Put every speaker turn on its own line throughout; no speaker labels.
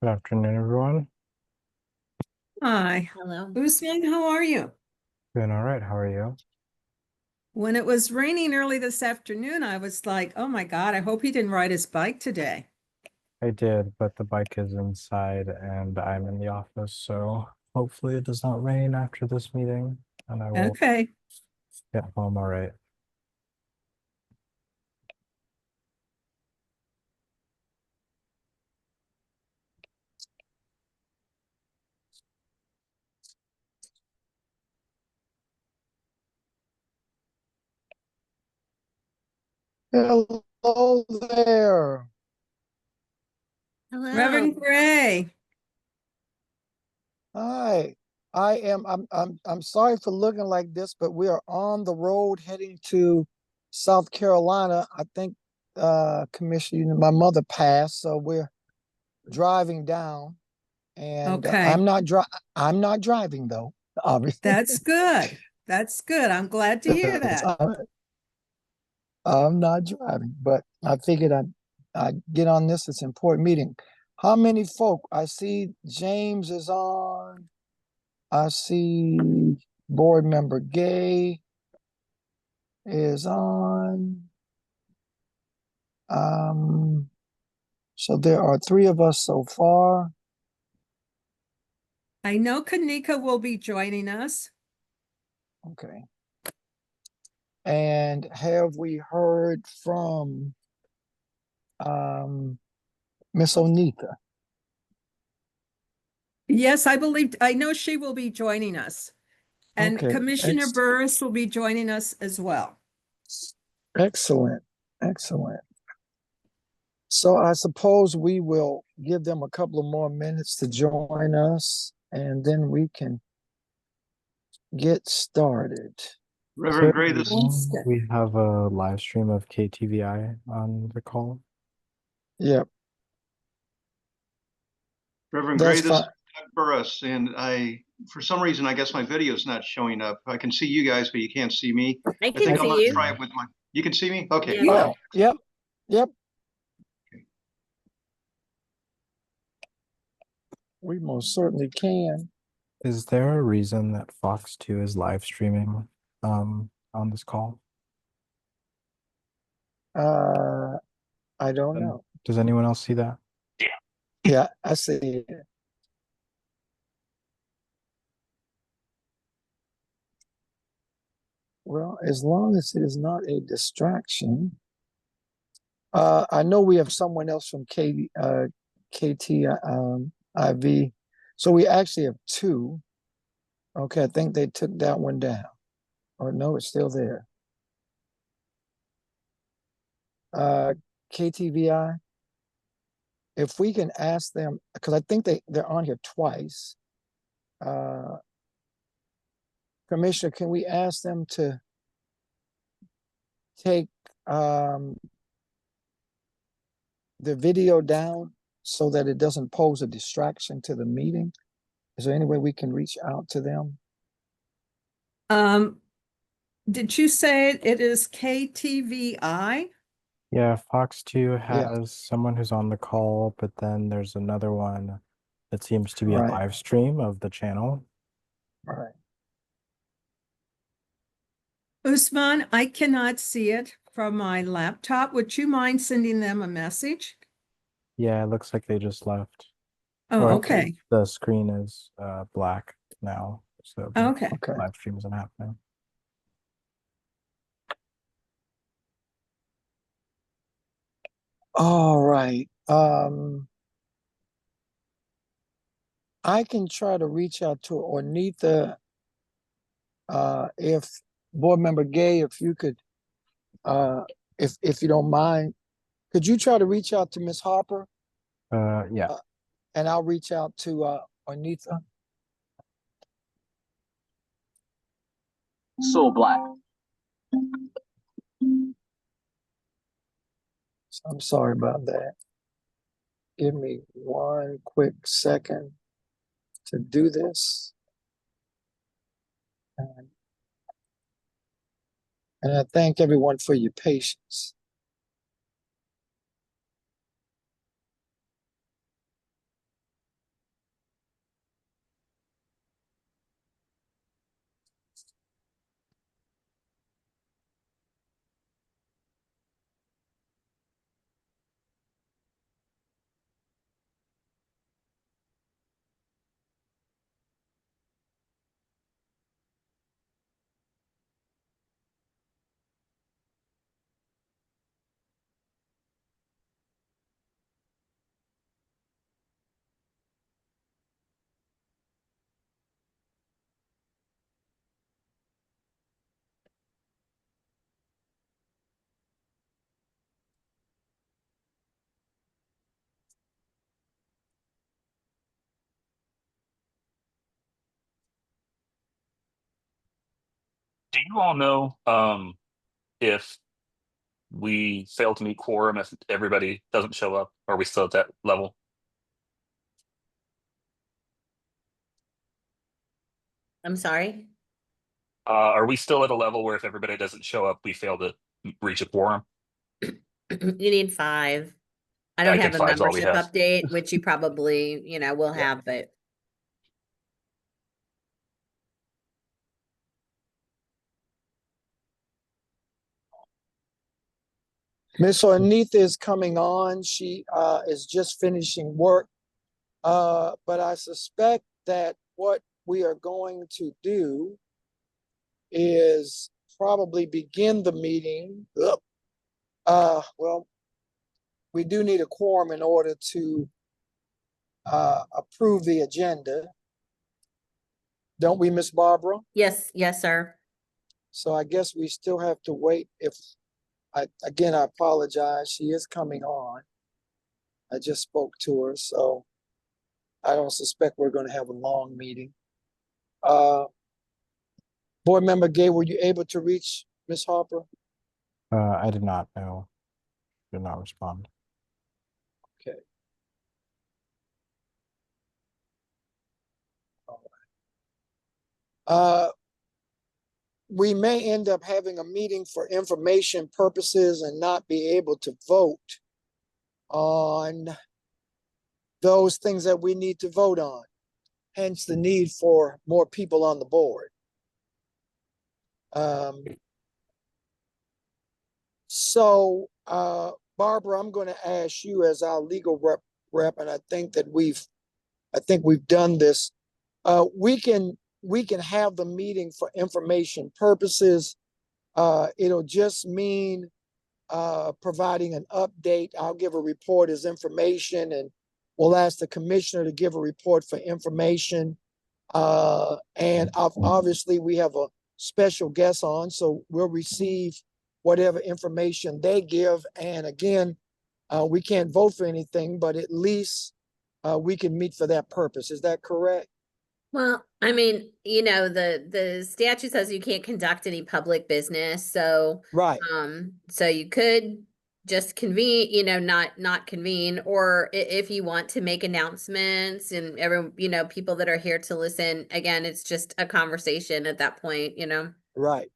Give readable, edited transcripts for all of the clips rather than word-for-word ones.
Good afternoon, everyone.
Hi,
Hello.
Usman, how are you?
Doing all right. How are you?
When it was raining early this afternoon, I was like, oh my God, I hope he didn't ride his bike today.
I did, but the bike is inside and I'm in the office, so hopefully it does not rain after this meeting and I will
Okay.
get home all right.
Hello there.
Hello.
Reverend Gray.
Hi. I'm sorry for looking like this, but we are on the road heading to South Carolina. I think Commissioner, my mother passed, so we're driving down. And
Okay,
I'm not driving though, obviously.
that's good. That's good. I'm glad to hear
Yes,
that.
I'm not driving, but I figured I'd get on this. It's an important meeting. How many folk? I see James is on. I see board member Gay is on. Um, so there are three of us so far.
I know Kanika will be joining us.
Okay. And have we heard from Miss Onita?
Yes, I know she will be joining us. And
Okay,
Commissioner Burris will be joining us as well.
excellent, excellent. So I suppose we will give them a couple of more minutes to join us, and then we can get started.
So
Reverend Gray, this is
we have a live stream of KTVI on the call.
Yep,
Reverend
that's
Gray, this is
fine.
Doug Burris, and for some reason, I guess my video is not showing up. I can see you guys, but you can't see me.
I
I
can
think I'm
see
gonna
you.
try it with you can see me? Okay.
Yeah.
Oh, yep, yep. We most certainly can.
Is there a reason that Fox 2 is live streaming on this call?
Uh, I don't
And
know.
does anyone else see that?
Yeah, I see it. Well, as long as it is not a distraction. I know we have someone else from KT IV. So we actually have two. Okay, I think they took that one down. Or no, it's still there. KTVI, if we can ask them, because I think they're on here twice. Uh, Commissioner, can we ask them to take the video down so that it doesn't pose a distraction to the meeting? Is there any way we can reach out to them?
Did you say it is KTVI?
Yeah, Fox 2
Yeah,
has someone who's on the call, but then there's another one that seems to be a
right,
live stream of the channel.
right.
Usman, I cannot see it from my laptop. Would you mind sending them a message?
Yeah, it looks like they just left.
Oh,
Or
okay.
the screen is black now, so the
Okay.
Okay.
live stream isn't happening.
All right. I can try to reach out to Ornitha. If board member Gay, if you could, uh, if you don't mind, could you try to reach out to Miss Harper?
Yeah.
And I'll reach out to Ornitha.
So black.
I'm sorry about that. Give me one quick second to do this. And I thank everyone for your patience.
Do you all know if we fail to meet quorum if everybody doesn't show up? Are we still at that level?
I'm sorry.
Are we still at a level where if everybody doesn't show up, we fail to reach a quorum?
You need 5. I
I
don't
think
have a
5's all we
membership
have.
update, which you probably, will
Yeah.
have, but
Miss Ornitha is coming on. She is just finishing work. But I suspect that what we are going to do is probably begin the meeting. Well, we do need a quorum in order to approve the agenda. Don't we, Miss Barbara?
yes, sir.
So I guess we still have to wait. I apologize. She is coming on. I just spoke to her, so I don't suspect we're going to have a long meeting. Board Member Gay, were you able to reach Miss Harper?
I did not know. Did not respond.
Okay. All right. We may end up having a meeting for information purposes and not be able to vote on those things that we need to vote on. Hence the need for more people on the board. So, Barbara, I'm going to ask you as our legal rep, and I think we've done this. We can have the meeting for information purposes. It'll just mean providing an update. I'll give a report as information, and we'll ask the commissioner to give a report for information. And obviously we have a special guest on, so we'll receive whatever information they give. And again, we can't vote for anything, but at least we can meet for that purpose. Is that correct?
Well, I mean, the statute says you can't conduct any public business, so
Right.
so you could just convene, not convene, or if you want to make announcements and people that are here to listen, again, it's just a conversation at that point.
Right.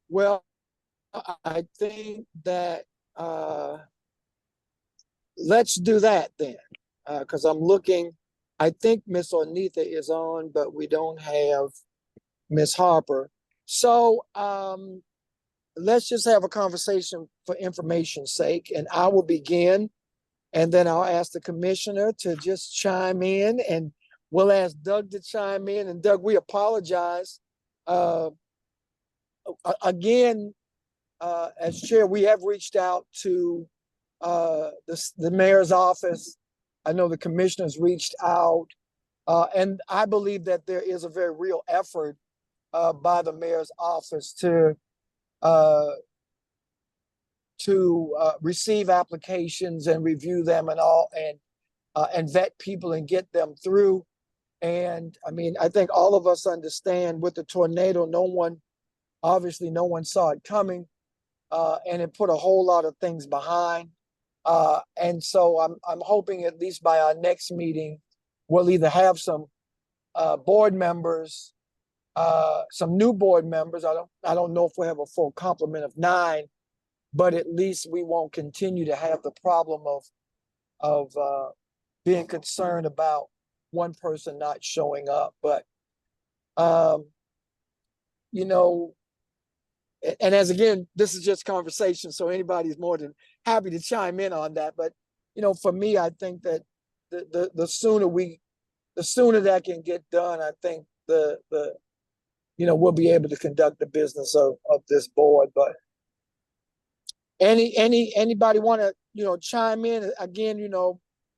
Well, I think that let's do that then, because I'm looking. I think Miss Ornitha is on, but we don't have Miss Harper. So let's just have a conversation for information's sake, and I will begin, and then I'll ask the commissioner to just chime in, and we'll ask Doug to chime in. And Doug, we apologize. Again, as chair, we have reached out to the mayor's office. I know the commissioners reached out, and I believe that there is a very real effort by the mayor's office to receive applications and review them and all, and vet people and get them through. And I mean, I think all of us understand with the tornado, no one saw it coming, and it put a whole lot of things behind. And so I'm hoping at least by our next meeting, we'll either have some board members, some new board members. I don't know if we'll have a full complement of 9, but at least we won't continue to have the problem of being concerned about one person not showing up. But and as again, this is just conversation, so anybody's more than happy to chime in on that. But for me, I think that the sooner that can get done, I think we'll be able to conduct the business of this board. But anybody want to chime in? Again,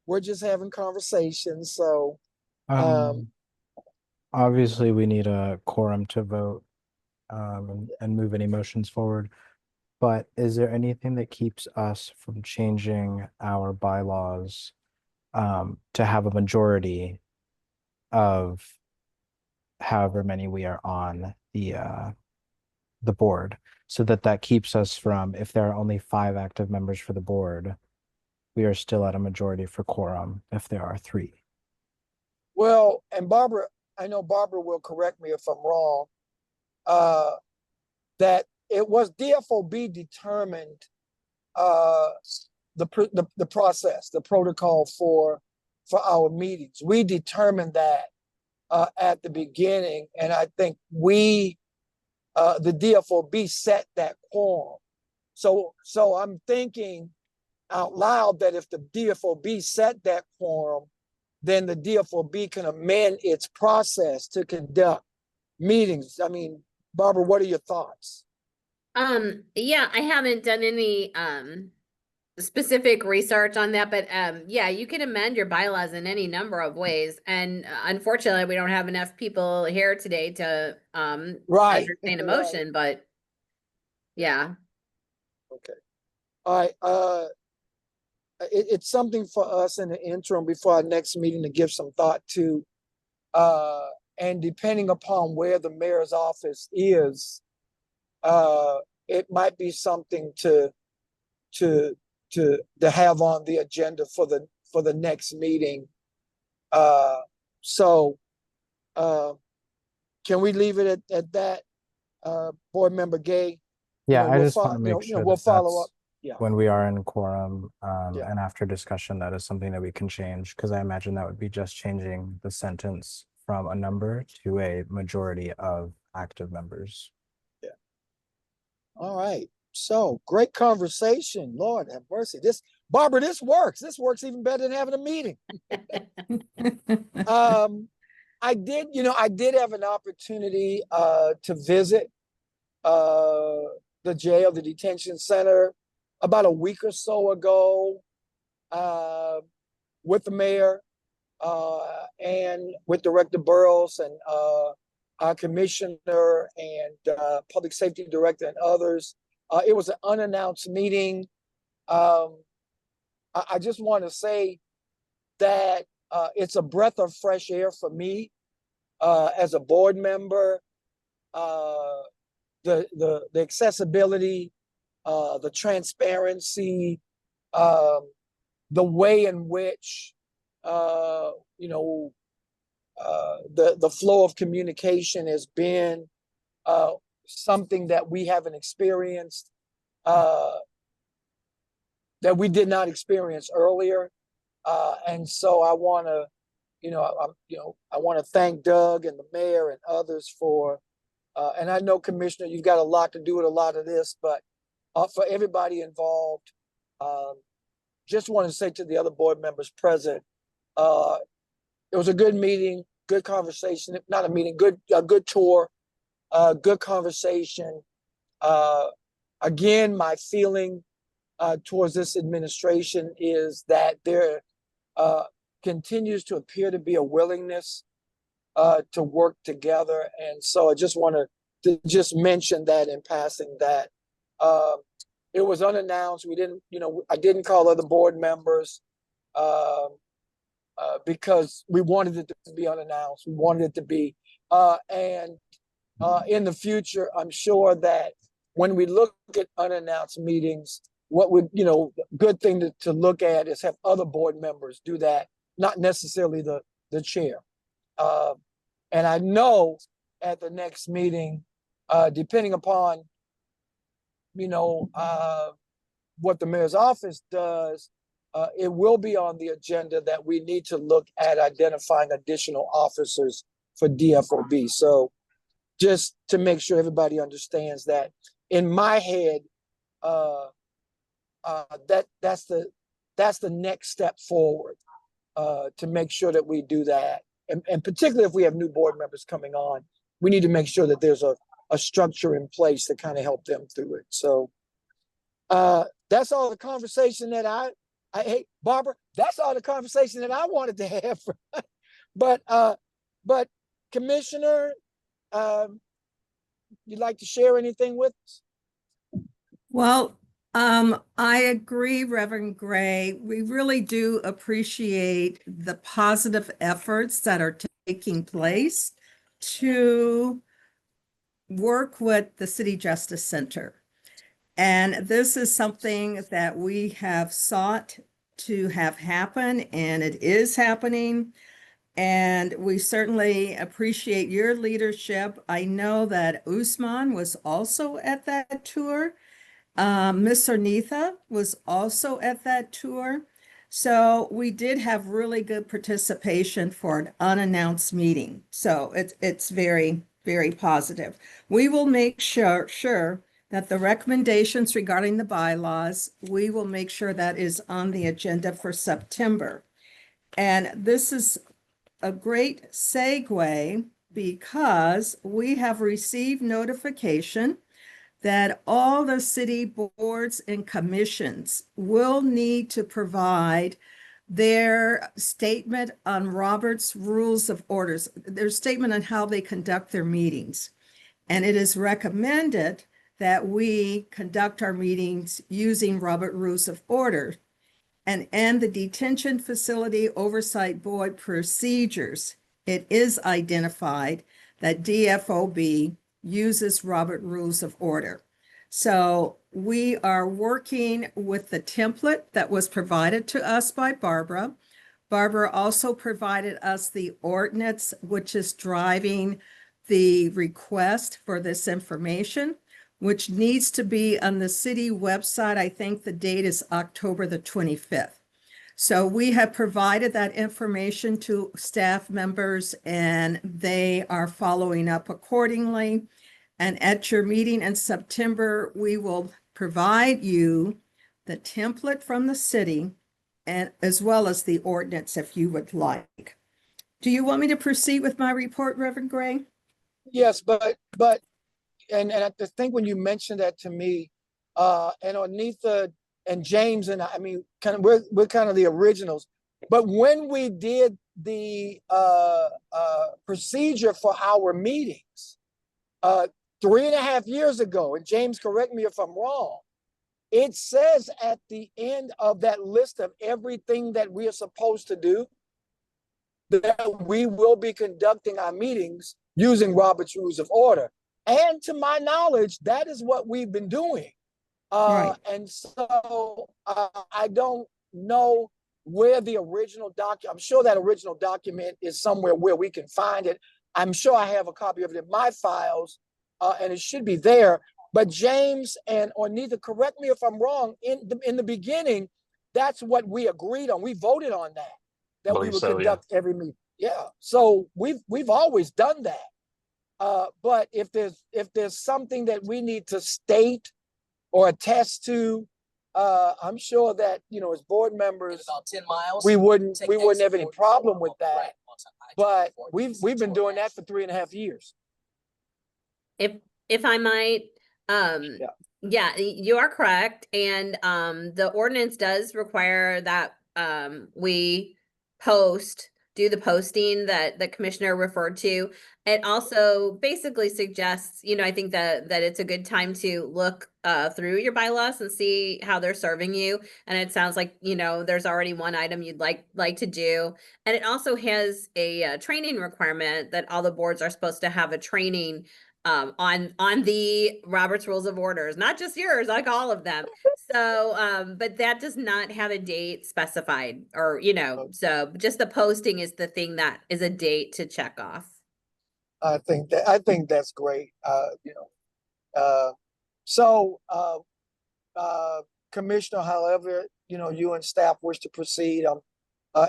we're just having conversations. So
Obviously we need a quorum to vote and move any motions forward. But is there anything that keeps us from changing our bylaws to have a majority of however many we are on the the board, so that keeps us from, if there are only 5 active members for the board, we are still at a majority for quorum if there are 3.
Well, and Barbara, I know Barbara will correct me if I'm wrong, that it was DFOB determined the process, the protocol for our meetings. We determined that at the beginning, and I think the DFOB set that quorum. So I'm thinking out loud that if the DFOB set that quorum, then the DFOB can amend its process to conduct meetings. I mean, Barbara, what are your thoughts?
Yeah, I haven't done any specific research on that, but yeah, you can amend your bylaws in any number of ways. And unfortunately, we don't have enough people here today to
Right.
entertain a
Right.
motion, but yeah.
Okay. All right. It's something for us in the interim before our next meeting to give some thought to. And depending upon where the mayor's office is, it might be something to have on the agenda for the next meeting. So can we leave it at that? Board Member Gay?
Yeah, I
we'll
just want to make sure
we'll
that
follow up.
that's
Yeah.
when we are in quorum,
Yeah.
and after discussion, that is something that we can change, because I imagine that would be just changing the sentence from a number to a majority of active members.
All right. So great conversation. Lord have mercy. Barbara, this works. This works even better than having a meeting. I did have an opportunity to visit the jail, the detention center, about a week or so ago with the mayor and with Director Burrows and our commissioner and public safety director and others. It was an unannounced meeting. I just want to say that it's a breath of fresh air for me as a board member. The accessibility, the transparency, the way in which the flow of communication has been something that we haven't experienced, that we did not experience earlier. And so I want to, I want to thank Doug and the mayor and others for, and I know, Commissioner, you've got a lot to do with a lot of this, but for everybody involved, just want to say to the other board members present, it was a good meeting, good conversation, not a meeting, a good tour, good conversation. Again, my feeling towards this administration is that there continues to appear to be a willingness to work together. And so I just want to just mention that in passing, that it was unannounced. We didn't, I didn't call other board members because we wanted it to be unannounced. We wanted it to be, and in the future, I'm sure that when we look at unannounced meetings, what would, good thing to look at is have other board members do that, not necessarily the chair. And I know at the next meeting, depending upon, what the mayor's office does, it will be on the agenda that we need to look at identifying additional officers for DFOB. So just to make sure everybody understands that, in my head, that's the next step forward to make sure that we do that. And particularly if we have new board members coming on, we need to make sure that there's a structure in place to kind of help them through it. So that's all the conversation that hey, Barbara, that's all the conversation that I wanted to have. But Commissioner, you'd like to share anything with us?
Well, I agree, Reverend Gray. We really do appreciate the positive efforts that are taking place to work with the City Justice Center. And this is something that we have sought to have happen, and it is happening. And we certainly appreciate your leadership. I know that Usman was also at that tour. Miss Ornitha was also at that tour. So we did have really good participation for an unannounced meeting. So it's very, very positive. We will make sure that the recommendations regarding the bylaws, we will make sure that is on the agenda for September. And this is a great segue because we have received notification that all the city boards and commissions will need to provide their statement on Robert's Rules of Orders, their statement on how they conduct their meetings. And it is recommended that we conduct our meetings using Robert Rules of Order and the Detention Facility Oversight Board procedures. It is identified that DFOB uses Robert Rules of Order. So we are working with the template that was provided to us by Barbara. Barbara also provided us the ordinance, which is driving the request for this information, which needs to be on the city website. I think the date is October the 25th. So we have provided that information to staff members and they are following up accordingly. And at your meeting in September, we will provide you the template from the city and as well as the ordinance if you would like. Do you want me to proceed with my report, Reverend Gray?
Yes, and I think when you mentioned that to me, and Onitha and James and I mean, kind of we're kind of the originals. But when we did the procedure for our meetings 3.5 years ago, and James, correct me if I'm wrong, it says at the end of that list of everything that we are supposed to do that we will be conducting our meetings using Robert's Rules of Order. And to my knowledge, that is what we've been doing.
Right.
And so I don't know where the original document, I'm sure that original document is somewhere where we can find it. I'm sure I have a copy of it in my files, and it should be there. But James and Ornitha, correct me if I'm wrong, in the beginning, that's what we agreed on. We voted on that we
Believe
would
so,
conduct every meeting. Yeah. So we've always done that. But if there's something that we need to state or attest to, I'm sure that, as board members,
about 10 miles.
we wouldn't
Take
have
exit
any
44
problem with
on the
that.
right onto
But
I-24
we've been doing that
toward
for 3.5 years.
If I might, yeah, you are correct. And the ordinance does require that we do the posting that the commissioner referred to. It also basically suggests, I think that it's a good time to look through your bylaws and see how they're serving you. And it sounds like, there's already one item you'd like to do. And it also has a training requirement that all the boards are supposed to have a training on the Robert's Rules of Orders, not just yours, like all of them. So, but that does not have a date specified or, so just the posting is the thing that is a date to check off.
I think that's great. So Commissioner, however, you and staff wish to proceed.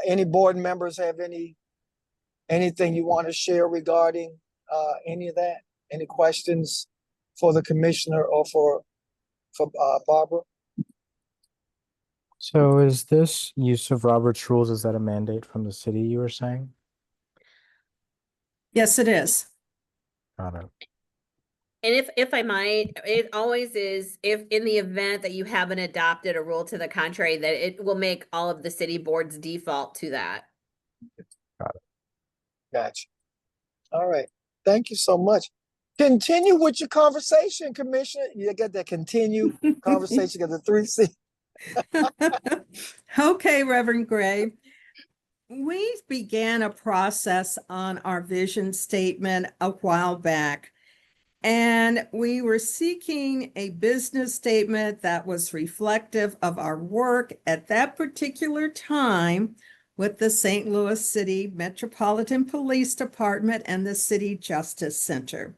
Any board members have anything you want to share regarding any of that? Any questions for the commissioner or for Barbara?
So is this use of Robert's rules, is that a mandate from the city you were saying?
Yes, it is.
Got it.
And if I might, it always is, if in the event that you haven't adopted a rule to the contrary, that it will make all of the city boards default to that.
Gotcha. All right. Thank you so much. Continue with your conversation, Commissioner. You got that continue conversation, you got the 3C.
Okay, Reverend Gray. We began a process on our vision statement a while back. And we were seeking a business statement that was reflective of our work at that particular time with the St. Louis City Metropolitan Police Department and the City Justice Center.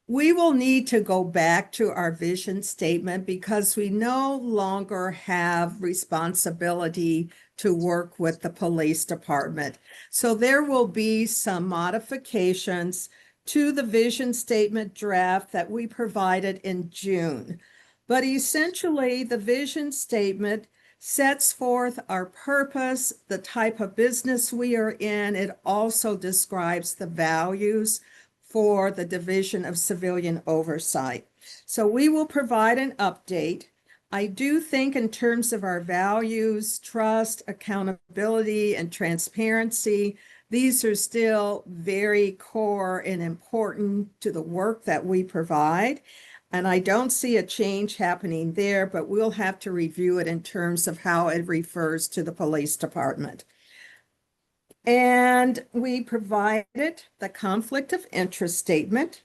We will need to go back to our vision statement because we no longer have responsibility to work with the police department. So there will be some modifications to the vision statement draft that we provided in June. But essentially, the vision statement sets forth our purpose, the type of business we are in. It also describes the values for the Division of Civilian Oversight. So we will provide an update. I do think in terms of our values, trust, accountability, and transparency, these are still very core and important to the work that we provide. And I don't see a change happening there, but we'll have to review it in terms of how it refers to the police department. And we provided the conflict of interest statement.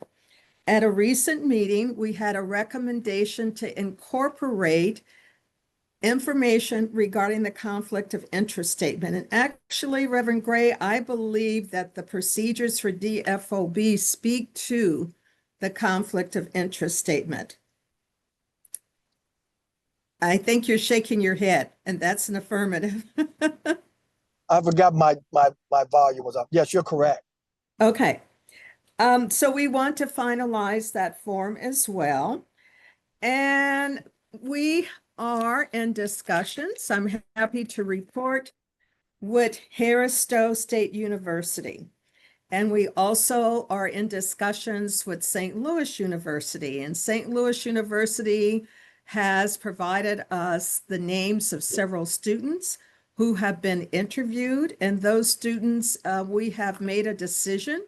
At a recent meeting, we had a recommendation to incorporate information regarding the conflict of interest statement. And actually, Reverend Gray, I believe that the procedures for DFOB speak to the conflict of interest statement. I think you're shaking your head, and that's an affirmative.
I forgot my volume was up. Yes, you're correct.
Okay. So we want to finalize that form as well. And we are in discussions. I'm happy to report with Harris Stowe State University. And we also are in discussions with St. Louis University. And St. Louis University has provided us the names of several students who have been interviewed. And those students, we have made a decision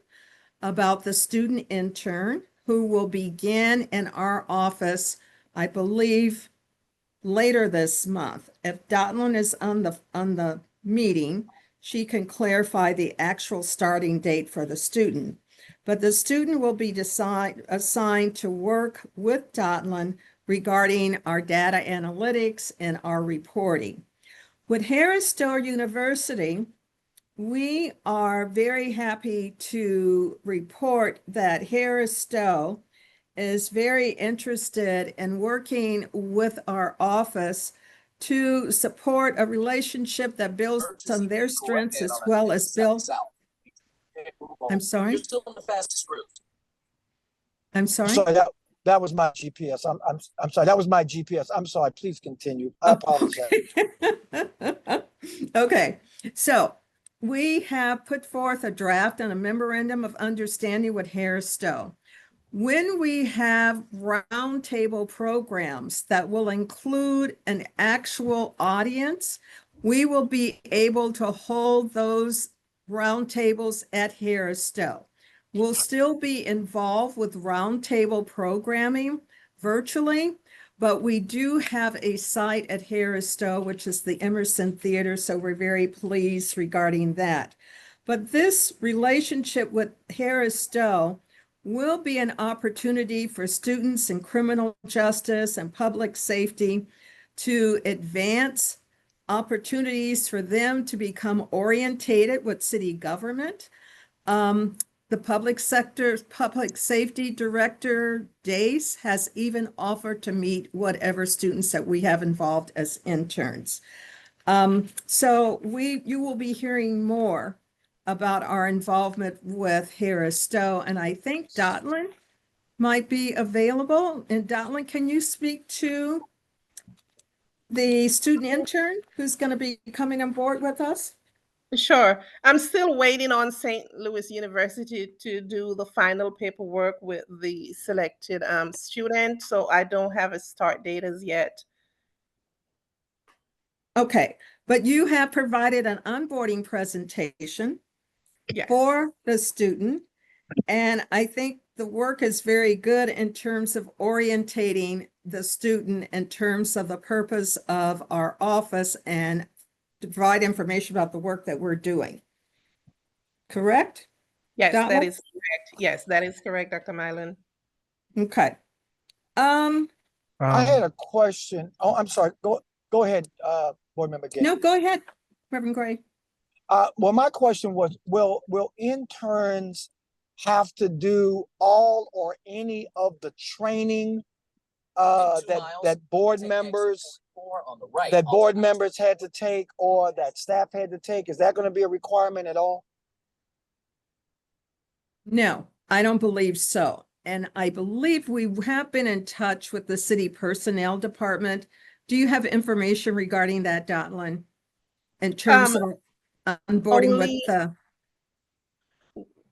about the student intern who will begin in our office, I believe, later this month. If Dotlin is on the meeting, she can clarify the actual starting date for the student. But the student will be assigned to work with Dotlin regarding our data analytics and our reporting. With Harris Stowe University, we are very happy to report that Harris Stowe is very interested in working with our office to support a relationship that builds on their strengths as well as build. I'm sorry.
You're still on the fastest route.
I'm sorry.
Sorry, that was my GPS. I'm sorry. That was my GPS. I'm sorry. Please continue. I apologize.
Okay. Okay. So we have put forth a draft and a memorandum of understanding with Harris Stowe. When we have roundtable programs that will include an actual audience, we will be able to hold those roundtables at Harris Stowe. We'll still be involved with roundtable programming virtually, but we do have a site at Harris Stowe, which is the Emerson Theater, so we're very pleased regarding that. But this relationship with Harris Stowe will be an opportunity for students in criminal justice and public safety to advance opportunities for them to become orientated with city government. The public safety director, Dace, has even offered to meet whatever students that we have involved as interns. So you will be hearing more about our involvement with Harris Stowe, and I think Dotlin might be available. And Dotlin, can you speak to the student intern who's going to be coming on board with us?
Sure. I'm still waiting on St. Louis University to do the final paperwork with the selected student, so I don't have a start date as yet.
Okay, but you have provided an onboarding presentation
Yes.
for the student, and I think the work is very good in terms of orientating the student in terms of the purpose of our office and to provide information about the work that we're doing. Correct?
Yes, that
Donald?
is correct. Yes, that is correct, Dr. Mylan.
Okay.
I had
Um,
a question. Oh, I'm sorry. Go ahead, Board Member Gay.
No, go ahead, Reverend Gray.
Well, my question was, will interns have to do all or any of the training that board members had to take or that staff had to take? Is that going to be a requirement at all?
No, I don't believe so. And I believe we have been in touch with the city personnel department. Do you have information regarding that, Dotlin? In terms of onboarding with
Only
the,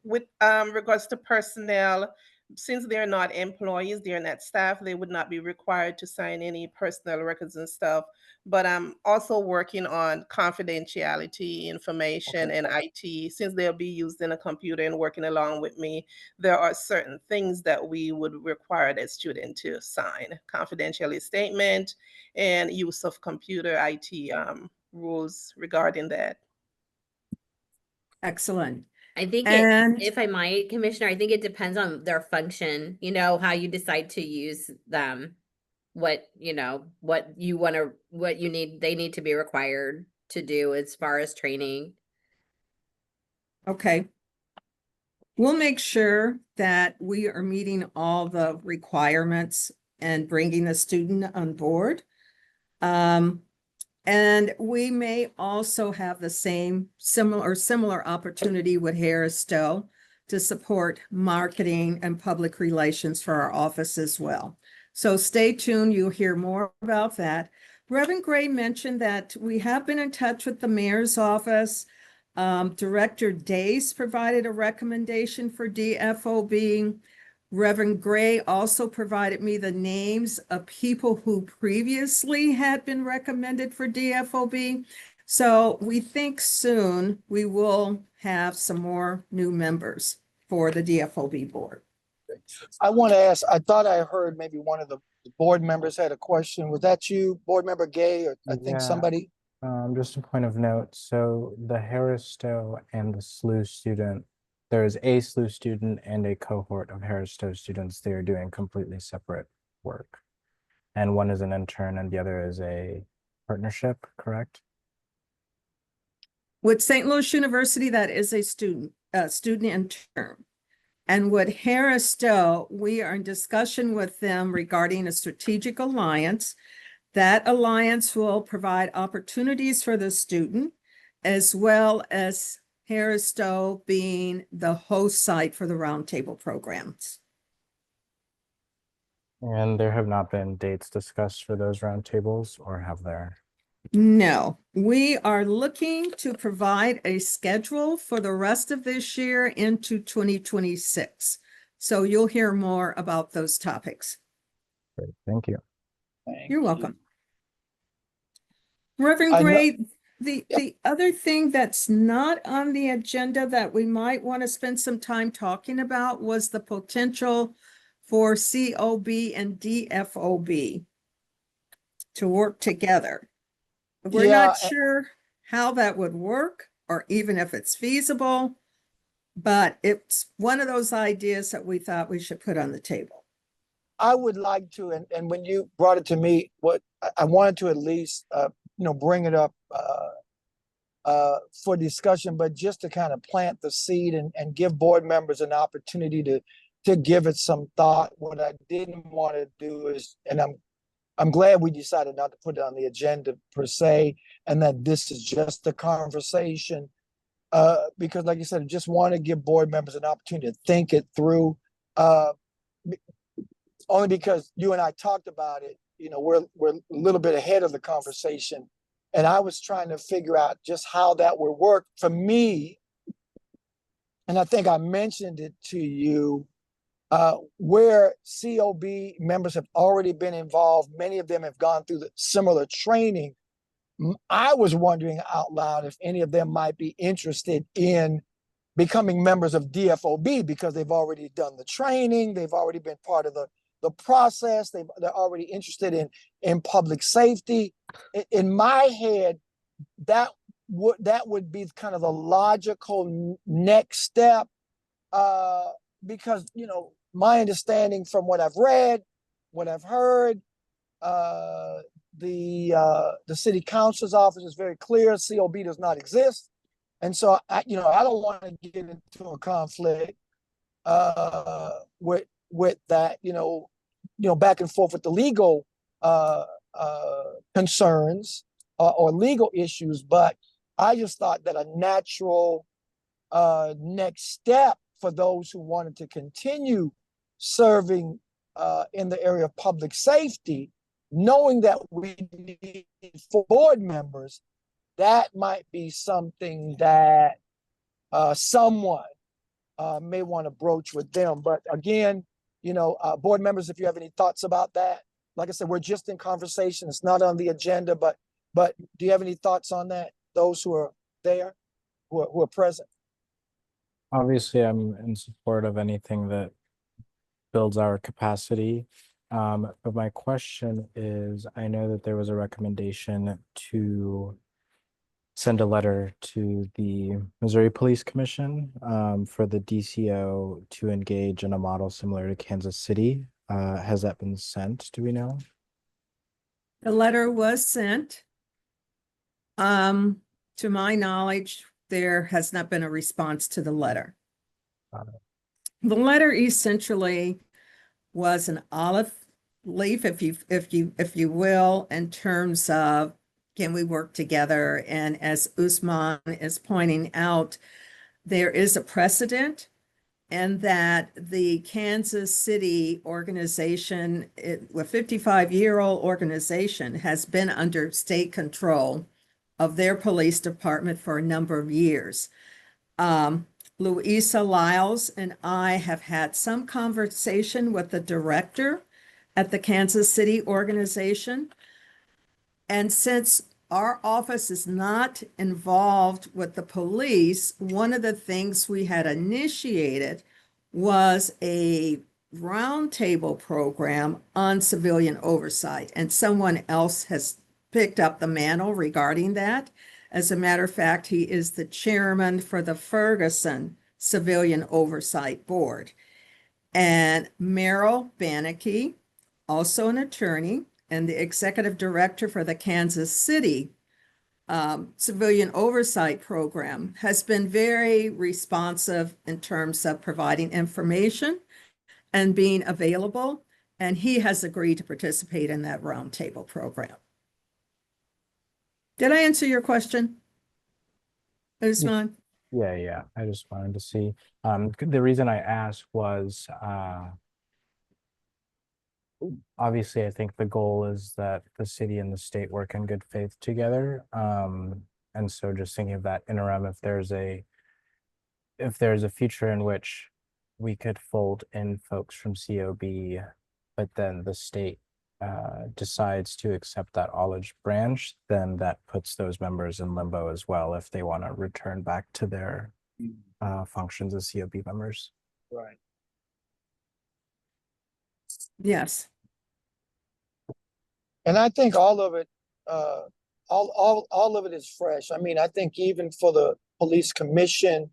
with regards to personnel, since they're not employees, they're not staff, they would not be required to sign any personnel records and stuff. But I'm also working on confidentiality information and IT. Since they'll be used in a computer and working along with me, there are certain things that we would require that student to sign. Confidentiality statement and use of computer IT rules regarding that.
excellent.
I think
And
if I might, Commissioner, I think it depends on their function, how you decide to use them. What you want to, what you need, they need to be required to do as far as training.
okay. We'll make sure that we are meeting all the requirements and bringing the student on board. And we may also have the similar opportunity with Harris Stowe to support marketing and public relations for our office as well. So stay tuned, you'll hear more about that. Reverend Gray mentioned that we have been in touch with the mayor's office. Director Days provided a recommendation for DFOB. Reverend Gray also provided me the names of people who previously had been recommended for DFOB. So we think soon we will have some more new members for the DFOB board.
I want to ask, I thought I heard maybe one of the board members had a question. Was that you, Board Member Gay, or I think
Yeah.
somebody?
just a point of note. So the Harris Stowe and the SLU student, there is a SLU student and a cohort of Harris Stowe students. They are doing completely separate work. And one is an intern and the other is a partnership, correct?
With St. Louis University, that is a student intern. And with Harris Stowe, we are in discussion with them regarding a strategic alliance. That alliance will provide opportunities for the student, as well as Harris Stowe being the host site for the roundtable programs.
And there have not been dates discussed for those roundtables, or have there?
No, we are looking to provide a schedule for the rest of this year into 2026. So you'll hear more about those topics.
Great, thank you.
You're welcome. Reverend
I know-
Gray, the other thing that's not on the agenda that we might want to spend some time talking about was the potential for COB and DFOB to work together. We're not sure how that would work or even if it's feasible, but it's one of those ideas that we thought we should put on the table.
I would like to, and when you brought it to me, what I wanted to at least, bring it up for discussion, but just to kind of plant the seed and give board members an opportunity to give it some thought. What I didn't want to do is, and I'm glad we decided not to put it on the agenda per se, and that this is just a conversation, because like you said, I just want to give board members an opportunity to think it through, only because you and I talked about it, we're a little bit ahead of the conversation, and I was trying to figure out just how that would work for me, and I think I mentioned it to you, where COB members have already been involved. Many of them have gone through the similar training. I was wondering out loud if any of them might be interested in becoming members of DFOB because they've already done the training, they've already been part of the process, they're already interested in public safety. In my head, that would be kind of the logical next step. because, you know, my understanding from what I've read, what I've heard, the city council's office is very clear. COB does not exist. And so I don't want to get into a conflict with that, back and forth with the legal concerns or legal issues. But I just thought that a natural next step for those who wanted to continue serving in the area of public safety, knowing that we need 4 board members, that might be something that someone may want to broach with them. But again, board members, if you have any thoughts about that, like I said, we're just in conversation. It's not on the agenda, but do you have any thoughts on that? Those who are there, who are present.
Obviously, I'm in support of anything that builds our capacity. But my question is, I know that there was a recommendation to send a letter to the Missouri Police Commission for the DCO to engage in a model similar to Kansas City. Has that been sent? Do we know?
The letter was sent. To my knowledge, there has not been a response to the letter. The letter essentially was an olive leaf, if you will, in terms of can we work together? And as Usman is pointing out, there is a precedent, and that the Kansas City organization, a 55-year-old organization, has been under state control of their police department for a number of years. Louisa Lyles and I have had some conversation with the director at the Kansas City organization. And since our office is not involved with the police, one of the things we had initiated was a roundtable program on civilian oversight. And someone else has picked up the mantle regarding that. As a matter of fact, he is the chairman for the Ferguson Civilian Oversight Board. And Merrill Bannicky, also an attorney, and the executive director for the Kansas City Civilian Oversight Program, has been very responsive in terms of providing information and being available. And he has agreed to participate in that roundtable program. Did I answer your question, Usman?
Yeah. I just wanted to see. The reason I asked was obviously I think the goal is that the city and the state work in good faith together. And so just thinking of that interim, if there's a future in which we could fold in folks from COB, but then the state decides to accept that Allage branch, then that puts those members in limbo as well if they want to return back to their functions as COB members.
Right.
Yes.
And I think all of it, all of it is fresh. I mean, I think even for the police commission,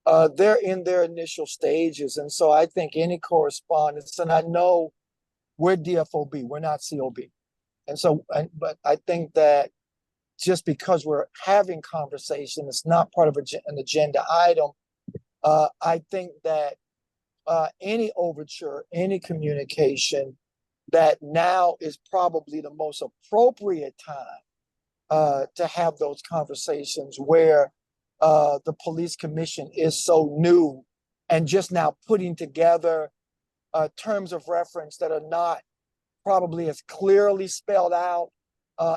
they're in their initial stages. And so I think any correspondence, and I know we're DFOB, we're not COB. And so, but I think that just because we're having conversation, it's not part of an agenda item. I think that any overture, any communication, that now is probably the most appropriate time to have those conversations where the police commission is so new and just now putting together terms of reference that are not probably as clearly spelled out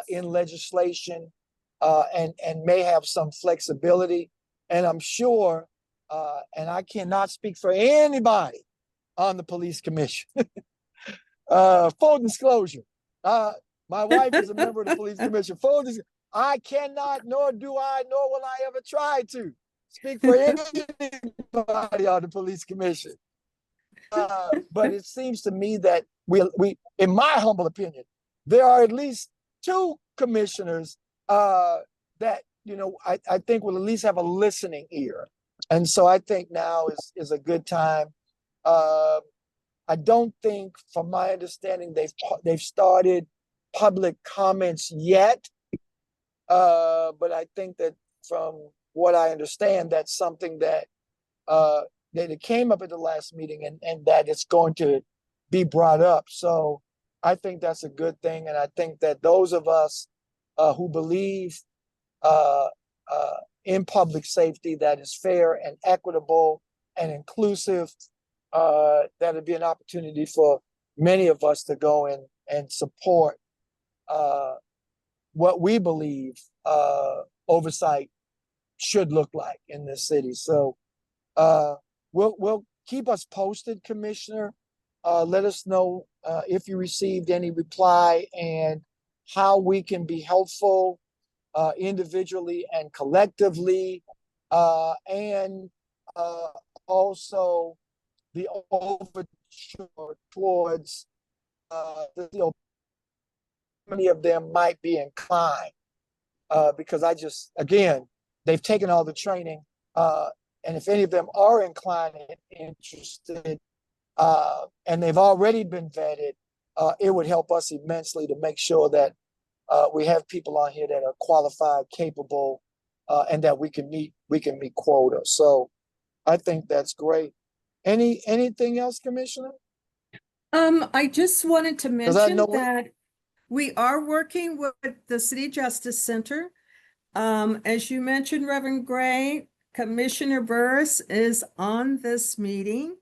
in legislation and may have some flexibility. And I'm sure, and I cannot speak for anybody on the police commission. Full disclosure, my wife is a member of the police commission. I cannot, nor do I, nor will I ever try to speak for anybody on the police commission. But it seems to me that we, in my humble opinion, there are at least 2 commissioners that, I think will at least have a listening ear. And so I think now is a good time I don't think, from my understanding, they've started public comments yet. But I think that from what I understand, that's something that that it came up at the last meeting, and that it's going to be brought up. So I think that's a good thing, and I think that those of us who believe uh, in public safety that is fair and equitable and inclusive, that'll be an opportunity for many of us to go and support what we believe oversight should look like in this city. So we'll keep us posted, Commissioner. Let us know if you received any reply and how we can be helpful individually and collectively, and also the overture towards many of them might be inclined, because again, they've taken all the training, and if any of them are inclined and interested, and they've already been vetted, it would help us immensely to make sure that we have people on here that are qualified, capable, and that we can meet quota. So I think that's great. Anything else, Commissioner?
I just wanted to mention
know
that we are working with the City Justice Center. As you mentioned, Reverend Gray, Commissioner Burris is on this meeting,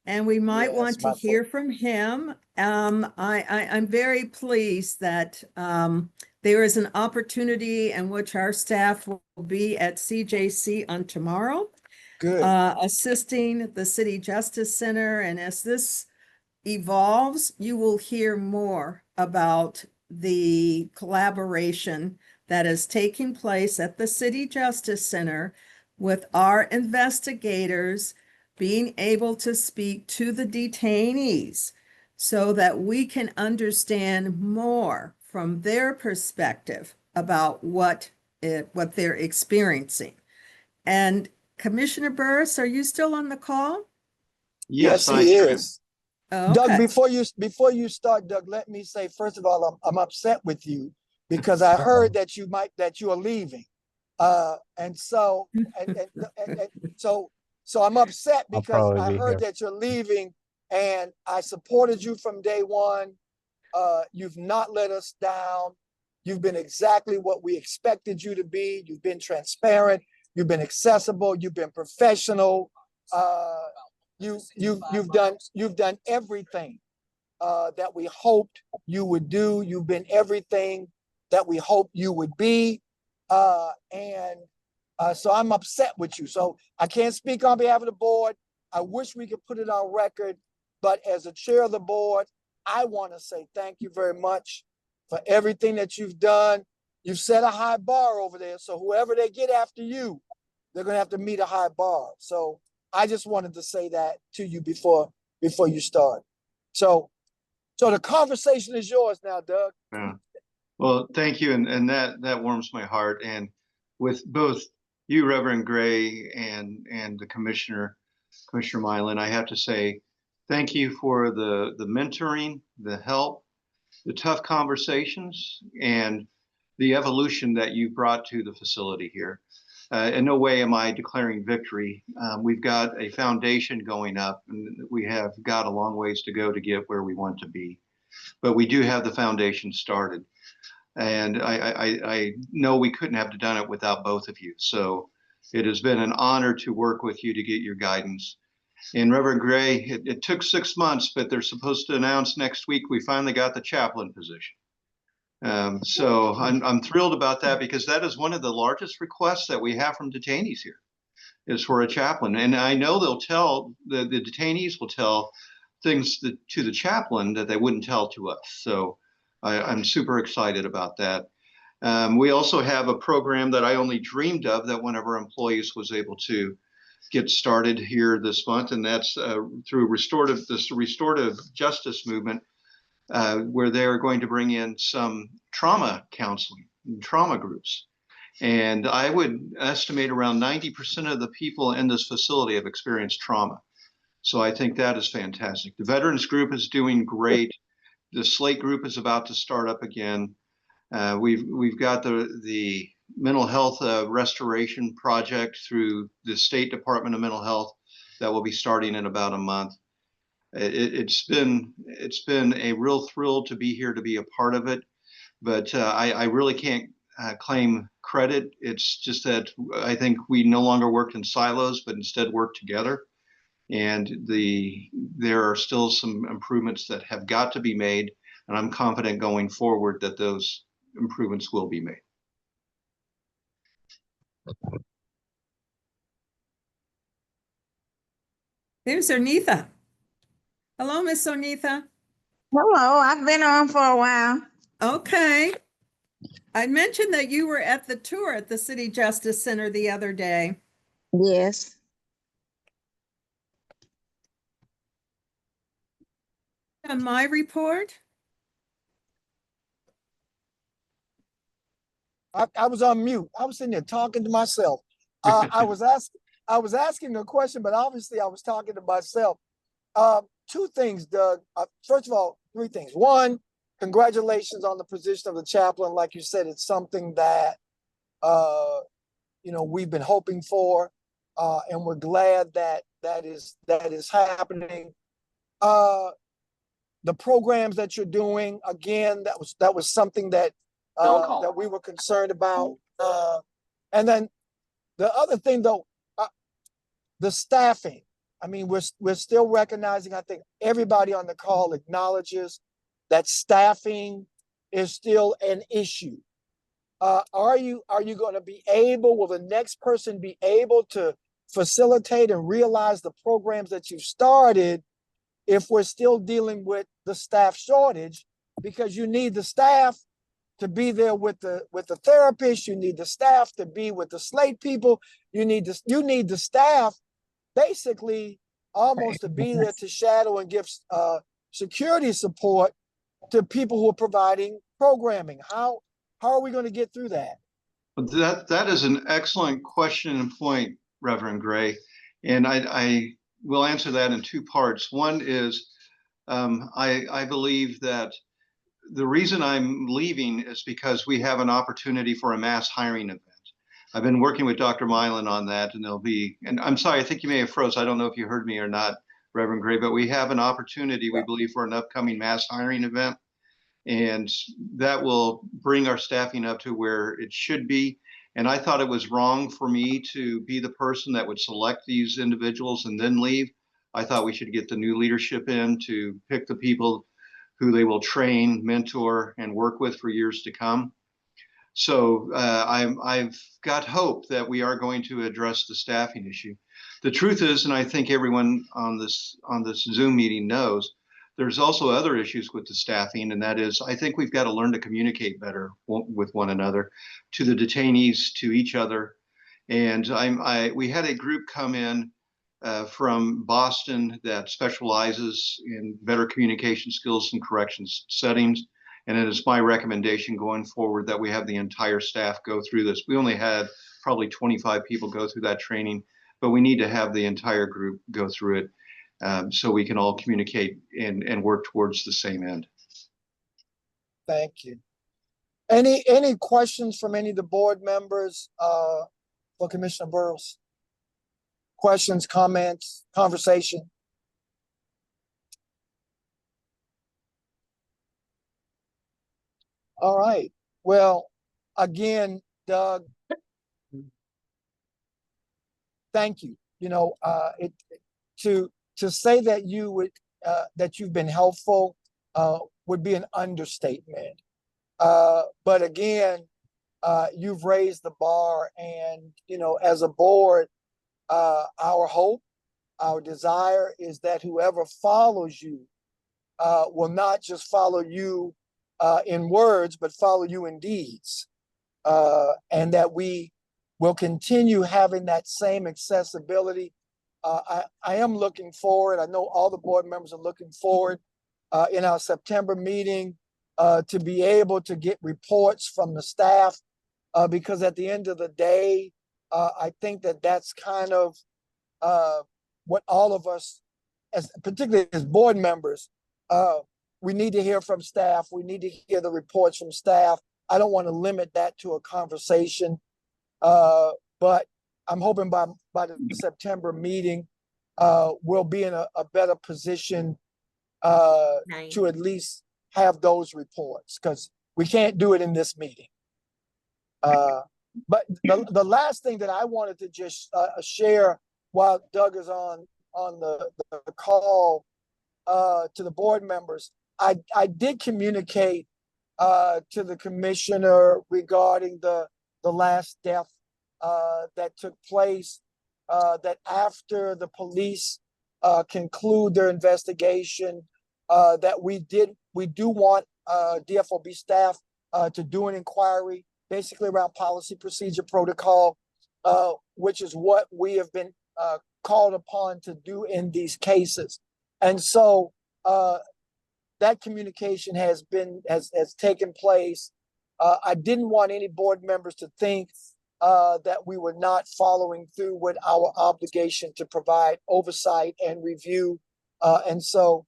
and we might
Yes,
want to
my
hear from him. I'm very pleased that there is an opportunity in which our staff will be at CJC on tomorrow,
Good.
assisting the City Justice Center. And as this evolves, you will hear more about the collaboration that is taking place at the City Justice Center with our investigators being able to speak to the detainees so that we can understand more from their perspective about what they're experiencing. And Commissioner Burris, are you still on the call?
Yes,
I
he
sure am.
is.
Okay.
Doug, before you start, Doug, let me say, first of all, I'm upset with you because I heard that you are leaving. And so I'm upset
I'll
because
probably
I
be
heard
here.
that you're leaving, and I supported you from day one. You've not let us down. You've been exactly what we expected you to be. You've been transparent. You've been accessible. You've been professional. You've done everything that we hoped you would do. You've been everything that we hoped you would be. So I'm upset with you. So I can't speak on behalf of the board. I wish we could put it on record, but as a chair of the board, I want to say thank you very much for everything that you've done. You've set a high bar over there. So whoever they get after you, they're going to have to meet a high bar. So I just wanted to say that to you before you start. So the conversation is yours now, Doug.
Yeah. Well, thank you, and that warms my heart. And with both you, Reverend Gray, and the Commissioner Mylan, I have to say thank you for the mentoring, the help, the tough conversations, and the evolution that you brought to the facility here. In no way am I declaring victory. We've got a foundation going up, and we have got a long ways to go to get where we want to be. But we do have the foundation started. And I know we couldn't have done it without both of you. So it has been an honor to work with you to get your guidance. And Reverend Gray, it took 6 months, but they're supposed to announce next week we finally got the chaplain position. So I'm thrilled about that, because that is one of the largest requests that we have from detainees here, is for a chaplain. And I know they'll tell, the detainees will tell things to the chaplain that they wouldn't tell to us. So I'm super excited about that. We also have a program that I only dreamed of that one of our employees was able to get started here this month, and that's through this restorative justice movement, where they're going to bring in some trauma counseling, trauma groups. And I would estimate around 90% of the people in this facility have experienced trauma. So I think that is fantastic. The veterans group is doing great. The Slate group is about to start up again. We've got the mental health restoration project through the State Department of Mental Health that will be starting in about a month. It's been a real thrill to be here to be a part of it, but I really can't claim credit. It's just that I think we no longer worked in silos, but instead worked together. And there are still some improvements that have got to be made, and I'm confident going forward that those improvements will be made.
There's Onitha. Hello, Miss Onitha.
Hello, I've been on for a while.
Okay. I mentioned that you were at the tour at the City Justice Center the other day.
Yes.
On my report,
I was on mute. I was sitting there talking to myself. I was asking a question, but obviously I was talking to myself. Two things, Doug. First of all, three things. One, congratulations on the position of the chaplain. Like you said, it's something that we've been hoping for, and we're glad that is happening. The programs that you're doing, again, that was something that that we were concerned about. And then the other thing, though, the staffing. I mean, we're still recognizing. I think everybody on the call acknowledges that staffing is still an issue. Are you going to be able? Will the next person be able to facilitate and realize the programs that you've started if we're still dealing with the staff shortage? Because you need the staff to be there with the therapist, you need the staff to be with the Slate people, you need the staff basically almost to be there to shadow and give security support to people who are providing programming. How are we going to get through that?
That is an excellent question and point, Reverend Gray, and I will answer that in two parts. One is I believe that the reason I'm leaving is because we have an opportunity for a mass hiring event. I've been working with Dr. Milan on that, and and I'm sorry, I think you may have froze. I don't know if you heard me or not, Reverend Gray, but we have an opportunity, we believe, for an upcoming mass hiring event. And that will bring our staffing up to where it should be. And I thought it was wrong for me to be the person that would select these individuals and then leave. I thought we should get the new leadership in to pick the people who they will train, mentor, and work with for years to come. So I've got hope that we are going to address the staffing issue. The truth is, and I think everyone on this Zoom meeting knows, there's also other issues with the staffing, and that is, I think we've got to learn to communicate better with one another, to the detainees, to each other. And we had a group come in from Boston that specializes in better communication skills in corrections settings. And it is my recommendation going forward that we have the entire staff go through this. We only had probably 25 people go through that training, but we need to have the entire group go through it so we can all communicate and work towards the same end.
Thank you. Any questions from any of the board members for Commissioner Burrows? Questions, comments, conversation? All right. Well, again, Doug, thank you. To say that you would that you've been helpful would be an understatement. But again, you've raised the bar, and as a board, our hope, our desire is that whoever follows you will not just follow you in words, but follow you in deeds, and that we will continue having that same accessibility. I am looking forward. I know all the board members are looking forward in our September meeting to be able to get reports from the staff, because at the end of the day, I think that that's kind of what all of us as particularly as board members, we need to hear from staff. We need to hear the reports from staff. I don't want to limit that to a conversation, but I'm hoping by the September meeting, we'll be in a better position
Nice.
to at least have those reports, because we can't do it in this meeting. But the last thing that I wanted to just share while Doug is on the call to the board members, I did communicate to the commissioner regarding the last death that took place, that after the police conclude their investigation, that we do want DFOB staff to do an inquiry basically around policy, procedure, protocol, which is what we have been called upon to do in these cases. And so that communication has taken place. I didn't want any board members to think that we were not following through with our obligation to provide oversight and review. And so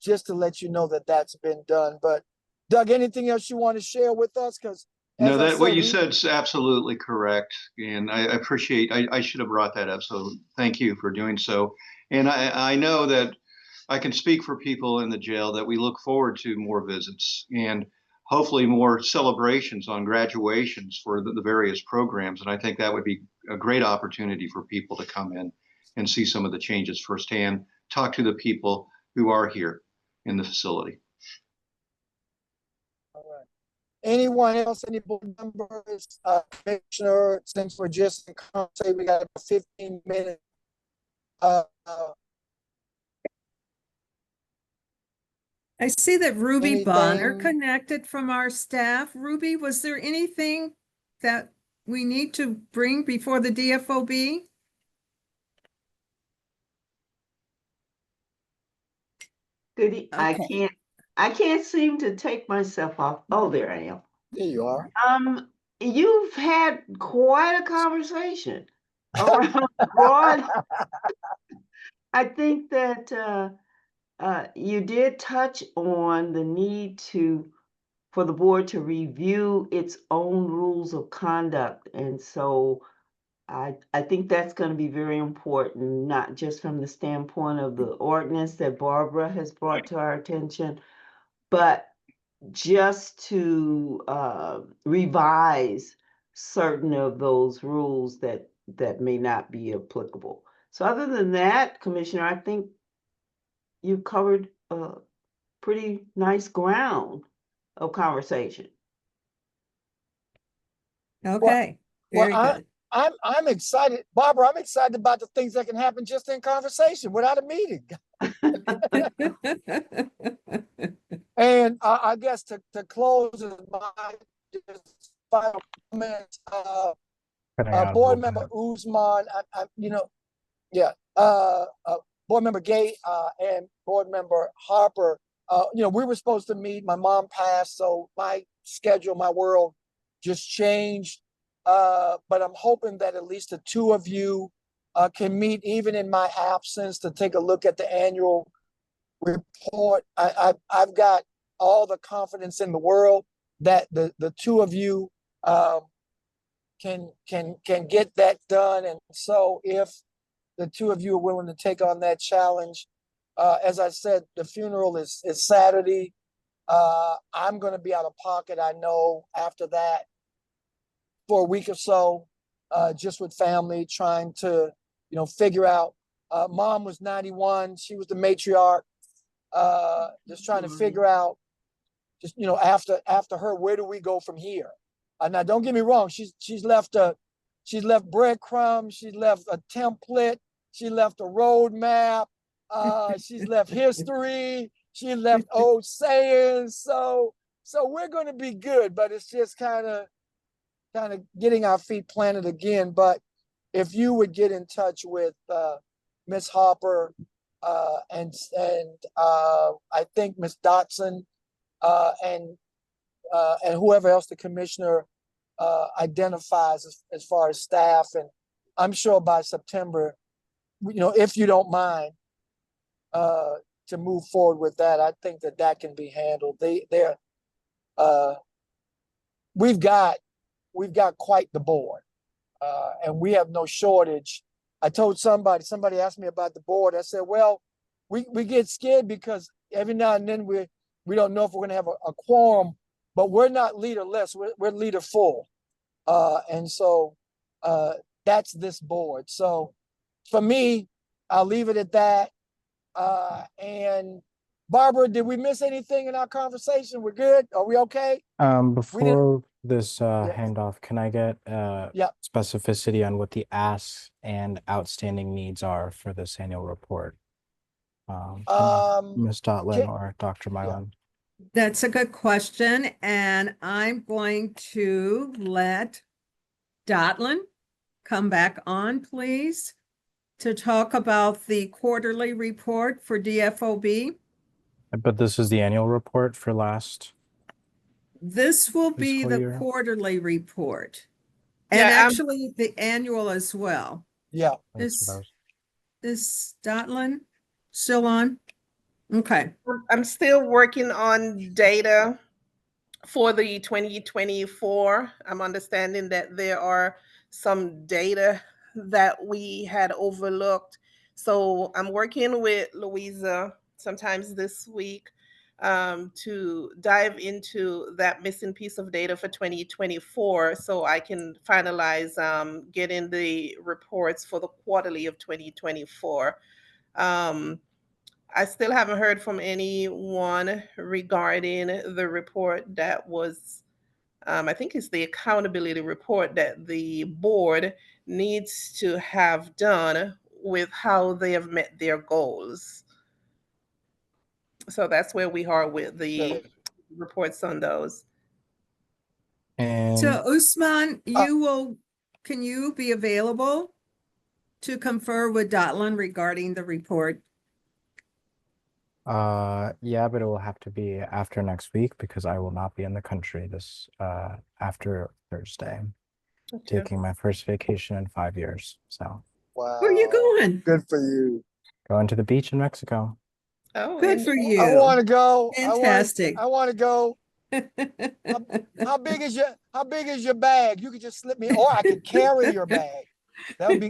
just to let you know that that's been done. But Doug, anything else you want to share with us? Because
no, that what you said is absolutely correct, and I appreciate. I should have brought that up, so thank you for doing so. And I know that I can speak for people in the jail that we look forward to more visits and hopefully more celebrations on graduations for the various programs. And I think that would be a great opportunity for people to come in and see some of the changes firsthand, talk to the people who are here in the facility.
All right. Anyone else, any board members, commissioner, since we're just in conversation, we got about 15 minutes.
I see that Ruby Bonner
Anything?
connected from our staff. Ruby, was there anything that we need to bring before the DFOB?
Good.
Okay.
I can't seem to take myself off. Oh, there I am.
There you are.
You've had quite a conversation around broad. I think that you did touch on the need for the board to review its own rules of conduct. And so I think that's going to be very important, not just from the standpoint of the ordinance that Barbara has brought to our attention, but just to revise certain of those rules that may not be applicable. So other than that, Commissioner, I think you've covered pretty nice ground of conversation.
Okay.
Well,
Very good.
I'm excited, Barbara. I'm excited about the things that can happen just in conversation without a meeting. And I guess to close my final comment, board member Usman, board member Gay and board member Harper, we were supposed to meet. My mom passed, so my schedule, my world just changed. But I'm hoping that at least the two of you can meet even in my absence to take a look at the annual report. I've got all the confidence in the world that the two of you can get that done. And so if the two of you are willing to take on that challenge, as I said, the funeral is Saturday. I'm going to be out of pocket, I know, after that for a week or so, just with family, trying to, figure out. Mom was 91. She was the matriarch. Just trying to figure out, just, after her, where do we go from here? Now, don't get me wrong. She's left breadcrumbs. She's left a template. She left a roadmap. She's left history. She left old sayings. So we're going to be good, but it's just kind of getting our feet planted again. But if you would get in touch with Miss Harper and I think Miss Dotson and whoever else the commissioner identifies as far as staff, and I'm sure by September, if you don't mind, to move forward with that. I think that can be handled. We've got quite the board, and we have no shortage. I told somebody asked me about the board. I said, well, we get scared because every now and then we don't know if we're going to have a quorum, but we're not leaderless. We're leader full, and so that's this board. So for me, I'll leave it at that. And Barbara, did we miss anything in our conversation? We're good. Are we okay?
Before this
Yeah.
handoff, can I get
Yeah.
specificity on what the asks and outstanding needs are for this annual report? From Ms. Dotlin
can-
or Dr. Mylan?
That's a good question, and I'm going to let Dotlin come back on, please, to talk about the quarterly report for DFOB.
But this is the annual report for last.
This will be
Fiscal
the
year.
quarterly report, and
Yeah,
actually the annual as well.
Yeah.
That's what I was.
Is Dotlin still on? Okay.
I'm still working on data for the 2024. I'm understanding that there are some data that we had overlooked. So I'm working with Louisa sometimes this week to dive into that missing piece of data for 2024 so I can finalize getting the reports for the quarterly of 2024. I still haven't heard from anyone regarding the report that was, I think it's the accountability report that the board needs to have done with how they have met their goals. So that's where we are with the reports on those.
And
So Usman, can you be available to confer with Dotlin regarding the report?
yeah, but it will have to be after next week because I will not be in the country this after Thursday.
Okay.
Taking my first vacation in 5 years. So
Wow.
Where are you going?
Good for you.
going to the beach in Mexico.
Oh,
Good for
enjoy.
you.
I want to go.
Fantastic.
I want to go. How big is your bag? You could just slip me, or I could carry your bag. That would be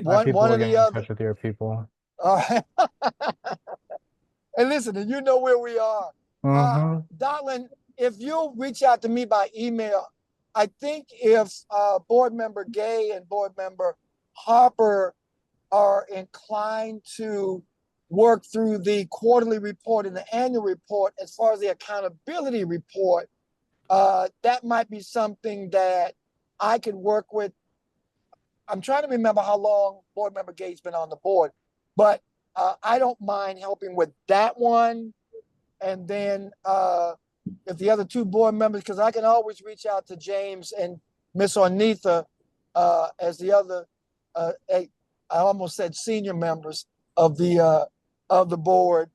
My people
one
will
or
get
the
in
other.
touch with your people.
All right. And listen, and you know where we are. Dotlin, if you'll reach out to me by email, I think if board member Gay and board member Harper are inclined to work through the quarterly report and the annual report as far as the accountability report, that might be something that I could work with. I'm trying to remember how long board member Gay's been on the board, but I don't mind helping with that one. And then if the other two board members, because I can always reach out to James and Miss Ornitha as the other, I almost said senior members of the board.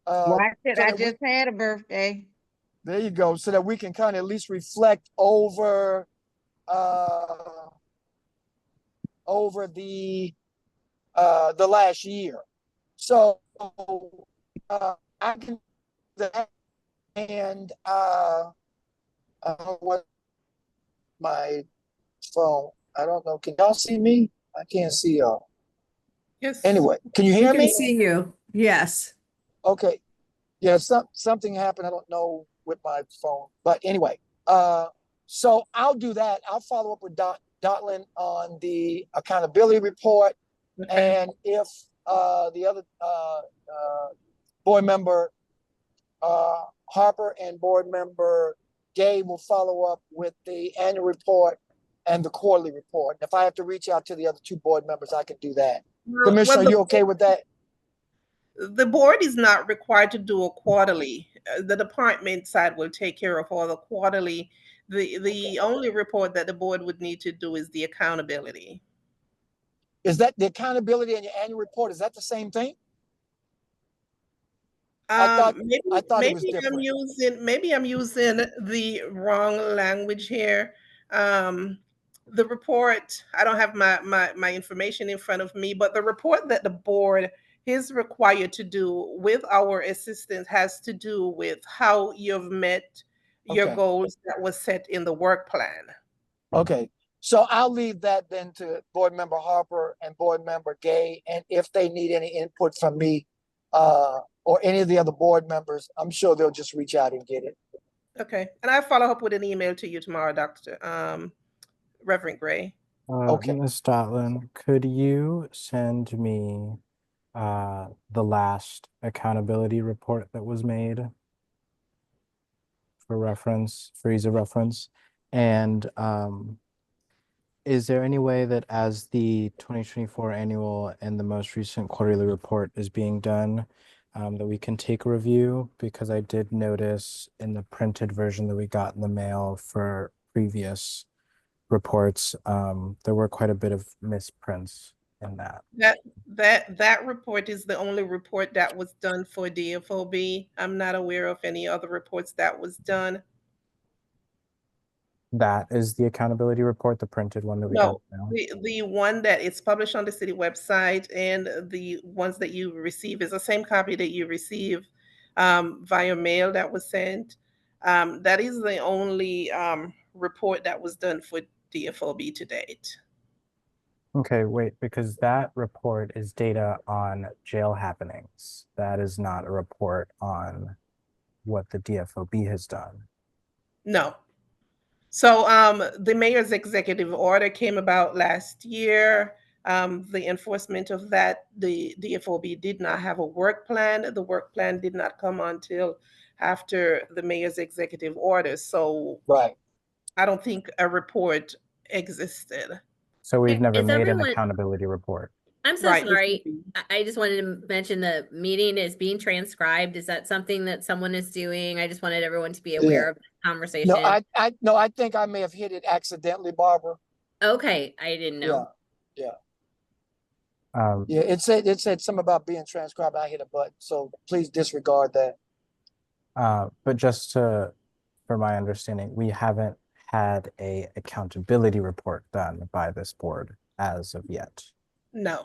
Watch it.
so
I
that we-
just had a birthday.
there you go. So that we can kind of at least reflect over the last year. So I can do that. And what my phone? I don't know. Can y'all see me? I can't see y'all.
Yes.
Anyway, can you
We
hear
can
me?
see you. Yes.
Okay. Yeah, something happened. I don't know with my phone. But anyway, so I'll do that. I'll follow up with Dotlin on the accountability report.
Okay.
And if the other board member Harper and board member Gay will follow up with the annual report and the quarterly report. And if I have to reach out to the other two board members, I can do that. Commissioner, are you okay with that?
The board is not required to do a quarterly. The department side will take care of all the quarterly. The only report that the board would need to do is the accountability.
Is that the accountability and your annual report? Is that the same thing? I thought it was different.
Maybe I'm using the wrong language here. The report, I don't have my information in front of me, but the report that the board he's required to do with our assistance has to do with how you've met your
Okay.
goals that was set in the work plan.
Okay, so I'll leave that then to Board Member Harper and Board Member Gay, and if they need any input from me, or any of the other board members, I'm sure they'll just reach out and get it.
Okay, and I'll follow up with an email to you tomorrow, Dr. Reverend Gray.
Okay.
Ms. Stotlin, could you send me the last accountability report that was made for reference, for ease of reference? And is there any way that as the 2024 annual and the most recent quarterly report is being done, that we can take a review? Because I did notice in the printed version that we got in the mail for previous reports, there were quite a bit of misprints in that.
That report is the only report that was done for DFOB. I'm not aware of any other reports that was done.
That is the accountability report, the printed one that we got
No,
now.
the one that is published on the city website and the ones that you receive is the same copy that you receive via mail that was sent. That is the only report that was done for DFOB to date.
Okay, wait, because that report is data on jail happenings. That is not a report on what the DFOB has done.
No. So the mayor's executive order came about last year. The enforcement of that, the DFOB did not have a work plan. The work plan did not come until after the mayor's executive order. So
Right.
I don't think a report existed.
So we've never
Is
made an
everyone-
accountability report.
I'm so
Right, this
sorry.
would be-
I just wanted to mention the meeting is being transcribed. Is that something that someone is doing? I just wanted everyone to be aware of the conversation.
No, I think I may have hit it accidentally, Barbara.
Okay, I didn't know.
Yeah.
Um,
Yeah, it said something about being transcribed. I hit a button, so please disregard that.
but just for my understanding, we haven't had a accountability report done by this board as of yet.
No.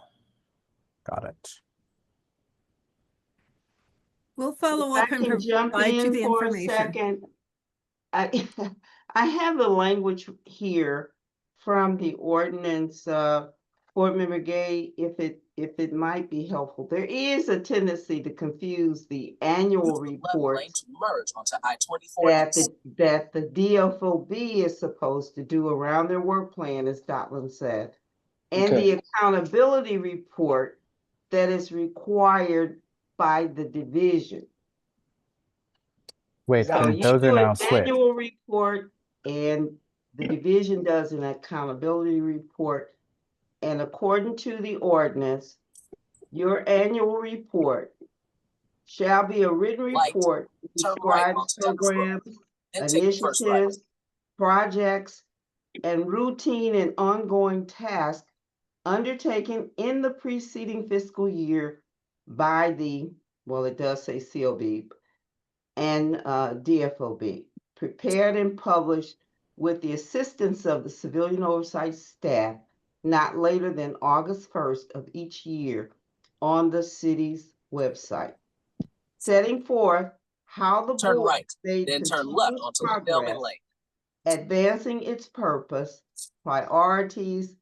Got it.
We'll follow
I
up and
can jump
provide you
in
the
for a
information.
second. I I have the language here from the ordinance, Board Member Gay, if it might be helpful. There is a tendency to confuse the annual report that the DFOB is supposed to do around their work plan, as Dotlin said, and
Okay.
the accountability report that is required by the division.
Wait,
So
then
you
those are
do
now
an
switched.
annual report and the division does an accountability report. And according to the ordinance, your annual report shall be a written report that describes programs, initiatives, projects, and routine and ongoing tasks undertaken in the preceding fiscal year by the, well, it does say COB, and DFOB, prepared and published with the assistance of the civilian oversight staff not later than August 1st of each year on the city's website, setting forth how the board made continuous progress, advancing its purpose, priorities,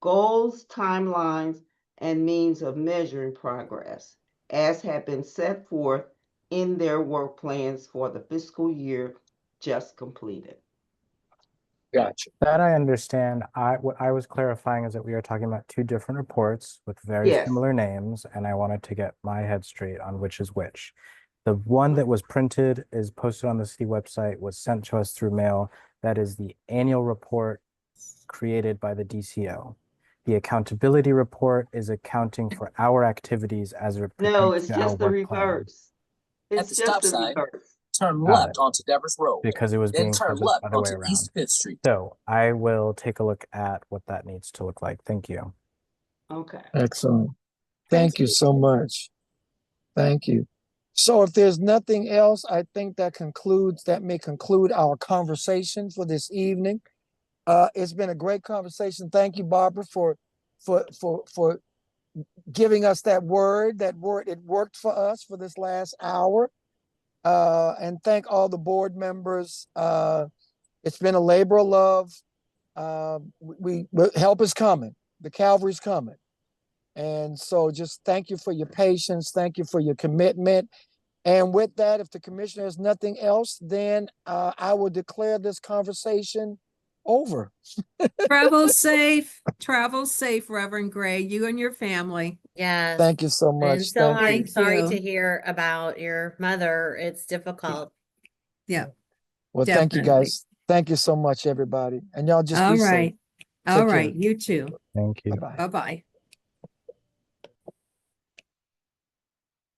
goals, timelines, and means of measuring progress, as have been set forth in their work plans for the fiscal year just completed.
Gotcha.
That I understand. What I was clarifying is that we are talking about two different reports with very
Yes.
similar names, and I wanted to get my head straight on which is which. The one that was printed is posted on the city website, was sent to us through mail. That is the annual report created by the DCO. The accountability report is accounting for our activities as it
No,
pertains
it's
to our
just the
work plan.
reverse. It's just the reverse.
Turn
Got
left
it.
onto Devers Road.
Because it was
Then
being
turn
posted
left
the other way
onto
around.
East Fifth Street.
So I will take a look at what that needs to look like. Thank you.
Okay.
Excellent. Thank you so much. Thank you. So if there's nothing else, I think that may conclude our conversation for this evening. It's been a great conversation. Thank you, Barbara, for giving us that word. It worked for us for this last hour. And thank all the board members. It's been a labor of love. Help is coming. The Calvary's coming. And so just thank you for your patience. Thank you for your commitment. And with that, if the commissioner has nothing else, then I will declare this conversation over.
Travel safe, Reverend Gray, you and your family.
Yes.
Thank you so much.
And so
Thank you.
Thank
sorry to
you.
hear about your mother. It's difficult.
Yeah.
Well, thank you
Definitely.
guys. Thank you so much, everybody. And y'all just
All
be safe.
right.
Take
All
care.
right. You too.
Thank you.
Bye-bye.
Bye-bye.